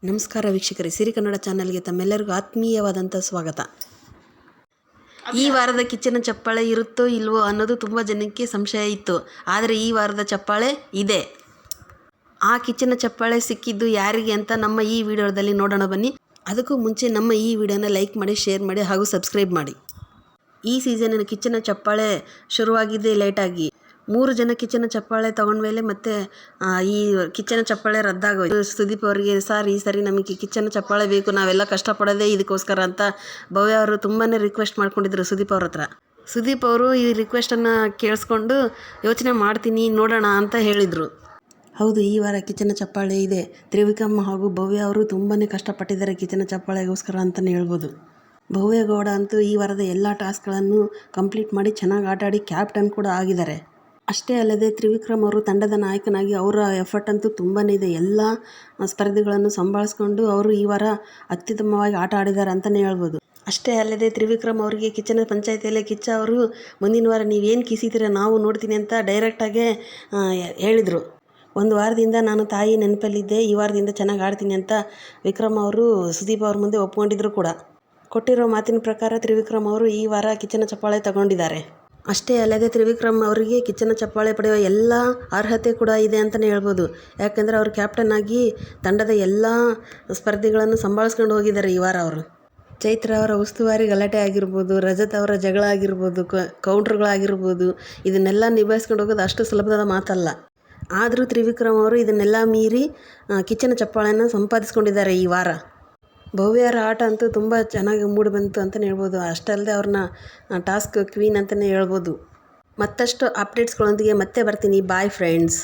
ನಮಸ್ಕಾರ ವೀಕ್ಷಕರೇ, ಸಿರಿ ಕನ್ನಡ ಚಾನಲ್ಗೆ ತಮ್ಮೆಲ್ಲರಿಗೂ ಆತ್ಮೀಯವಾದಂಥ ಸ್ವಾಗತ. ಈ ವಾರದ ಕಿಚ್ಚನ ಚಪ್ಪಾಳೆ ಇರುತ್ತೋ ಇಲ್ವೋ ಅನ್ನೋದು ತುಂಬ ಜನಕ್ಕೆ ಸಂಶಯ ಇತ್ತು. ಆದರೆ ಈ ವಾರದ ಚಪ್ಪಾಳೆ ಇದೆ. ಆ ಕಿಚ್ಚನ ಚಪ್ಪಾಳೆ ಸಿಕ್ಕಿದ್ದು ಯಾರಿಗೆ ಅಂತ ನಮ್ಮ ಈ ವಿಡಿಯೋದಲ್ಲಿ ನೋಡೋಣ ಬನ್ನಿ. ಅದಕ್ಕೂ ಮುಂಚೆ ನಮ್ಮ ಈ ವಿಡಿಯೋನ ಲೈಕ್ ಮಾಡಿ, ಶೇರ್ ಮಾಡಿ ಹಾಗೂ ಸಬ್ಸ್ಕ್ರೈಬ್ ಮಾಡಿ. ಈ ಸೀಸನಿನ ಕಿಚ್ಚನ ಚಪ್ಪಾಳೆ ಶುರುವಾಗಿದೆ ಲೇಟಾಗಿ. 3 ಜನ ಕಿಚ್ಚನ ಚಪ್ಪಾಳೆ ತಗೊಂಡ್ಮೇಲೆ ಮತ್ತೆ ಈ ಕಿಚ್ಚನ ಚಪ್ಪಾಳೆ ರದ್ದಾಗೋಯ್ತು. ಸುದೀಪ್ ಅವರಿಗೆ, ಸರ್ ಈ ಸರಿ ನಮಗೆ ಕಿಚ್ಚನ ಚಪ್ಪಾಳೆ ಬೇಕು, ನಾವೆಲ್ಲ ಕಷ್ಟಪಡೋದೇ ಇದಕ್ಕೋಸ್ಕರ ಅಂತ ಭವ್ಯ ಅವರು ತುಂಬಾ ರಿಕ್ವೆಸ್ಟ್ ಮಾಡ್ಕೊಂಡಿದ್ರು ಸುದೀಪ್ ಅವ್ರ ಹತ್ರ. ಸುದೀಪ್ ಅವರು ಈ ರಿಕ್ವೆಸ್ಟನ್ನು ಕೇಳಿಸ್ಕೊಂಡು ಯೋಚನೆ ಮಾಡ್ತೀನಿ, ನೋಡೋಣ ಅಂತ ಹೇಳಿದರು. ಹೌದು, ಈ ವಾರ ಕಿಚ್ಚನ ಚಪ್ಪಾಳೆ ಇದೆ. ತ್ರಿವಿಕ್ರಮ್ ಹಾಗೂ ಭವ್ಯ ಅವರು ತುಂಬಾ ಕಷ್ಟಪಟ್ಟಿದ್ದಾರೆ ಕಿಚ್ಚನ ಚಪ್ಪಾಳೆಗೋಸ್ಕರ ಅಂತಲೇ ಹೇಳ್ಬೋದು. ಭವ್ಯ ಗೌಡ ಅಂತೂ ಈ ವಾರದ ಎಲ್ಲ ಟಾಸ್ಕ್ಗಳನ್ನು ಕಂಪ್ಲೀಟ್ ಮಾಡಿ ಚೆನ್ನಾಗಿ ಆಟ ಆಡಿ ಕ್ಯಾಪ್ಟನ್ ಕೂಡ ಆಗಿದ್ದಾರೆ. ಅಷ್ಟೇ ಅಲ್ಲದೆ ತ್ರಿವಿಕ್ರಮ್ ಅವರು ತಂಡದ ನಾಯಕನಾಗಿ ಅವರ ಎಫರ್ಟ್ ಅಂತೂ ತುಂಬಾ ಇದೆ. ಎಲ್ಲ ಸ್ಪರ್ಧೆಗಳನ್ನು ಸಂಭಾಳಿಸ್ಕೊಂಡು ಅವರು ಈ ವಾರ ಅತ್ಯುತ್ತಮವಾಗಿ ಆಟ ಆಡಿದ್ದಾರೆ ಅಂತಲೇ ಹೇಳ್ಬೋದು. ಅಷ್ಟೇ ಅಲ್ಲದೆ ತ್ರಿವಿಕ್ರಮ್ ಅವರಿಗೆ ಕಿಚ್ಚನ ಪಂಚಾಯಿತಿಯಲ್ಲೇ ಕಿಚ್ಚ ಅವರು ಮುಂದಿನ ವಾರ ನೀವೇನು ಕಿಸಿತೀರ ನಾವು ನೋಡ್ತೀನಿ ಅಂತ ಡೈರೆಕ್ಟಾಗೆ ಹೇಳಿದರು. ಒಂದು ವಾರದಿಂದ ನಾನು ತಾಯಿ ನೆನಪಲ್ಲಿದ್ದೆ, ಈ ವಾರದಿಂದ ಚೆನ್ನಾಗಿ ಆಡ್ತೀನಿ ಅಂತ ವಿಕ್ರಮ್ ಅವರು ಸುದೀಪ್ ಅವ್ರ ಮುಂದೆ ಒಪ್ಕೊಂಡಿದ್ರು ಕೂಡ. ಕೊಟ್ಟಿರೋ ಮಾತಿನ ಪ್ರಕಾರ ತ್ರಿವಿಕ್ರಮ್ ಅವರು ಈ ವಾರ ಕಿಚ್ಚನ ಚಪ್ಪಾಳೆ ತಗೊಂಡಿದ್ದಾರೆ. ಅಷ್ಟೇ ಅಲ್ಲದೆ ತ್ರಿವಿಕ್ರಮ್ ಅವರಿಗೆ ಕಿಚ್ಚನ ಚಪ್ಪಾಳೆ ಪಡೆಯುವ ಎಲ್ಲ ಅರ್ಹತೆ ಕೂಡ ಇದೆ ಅಂತಲೇ ಹೇಳ್ಬೋದು. ಯಾಕೆಂದರೆ ಅವರು ಕ್ಯಾಪ್ಟನ್ ಆಗಿ ತಂಡದ ಎಲ್ಲ ಸ್ಪರ್ಧೆಗಳನ್ನು ಸಂಭಾಳಿಸ್ಕೊಂಡು ಹೋಗಿದ್ದಾರೆ ಈ ವಾರ ಅವರು. ಚೈತ್ರ ಅವರ ಉಸ್ತುವಾರಿ ಗಲಾಟೆ ಆಗಿರ್ಬೋದು, ರಜತ್ ಅವರ ಜಗಳ ಆಗಿರ್ಬೋದು, ಕೌಂಟ್ರುಗಳಾಗಿರ್ಬೋದು, ಇದನ್ನೆಲ್ಲ ನಿಭಾಯಿಸ್ಕೊಂಡು ಹೋಗೋದು ಅಷ್ಟು ಸುಲಭದ ಮಾತಲ್ಲ. ಆದರೂ ತ್ರಿವಿಕ್ರಮ್ ಅವರು ಇದನ್ನೆಲ್ಲ ಮೀರಿ ಕಿಚ್ಚನ ಚಪ್ಪಾಳೆಯನ್ನು ಸಂಪಾದಿಸ್ಕೊಂಡಿದ್ದಾರೆ ಈ ವಾರ. ಭವ್ಯರ ಆಟ ಅಂತೂ ತುಂಬ ಚೆನ್ನಾಗಿ ಮೂಡಿ ಬಂತು ಅಂತಲೇ ಹೇಳ್ಬೋದು. ಅಷ್ಟಲ್ಲದೆ ಅವ್ರನ್ನ ಟಾಸ್ಕ್ ಕ್ವೀನ್ ಅಂತಲೇ ಹೇಳ್ಬೋದು. ಮತ್ತಷ್ಟು ಅಪ್ಡೇಟ್ಸ್ಗಳೊಂದಿಗೆ ಮತ್ತೆ ಬರ್ತೀನಿ. Bye friends.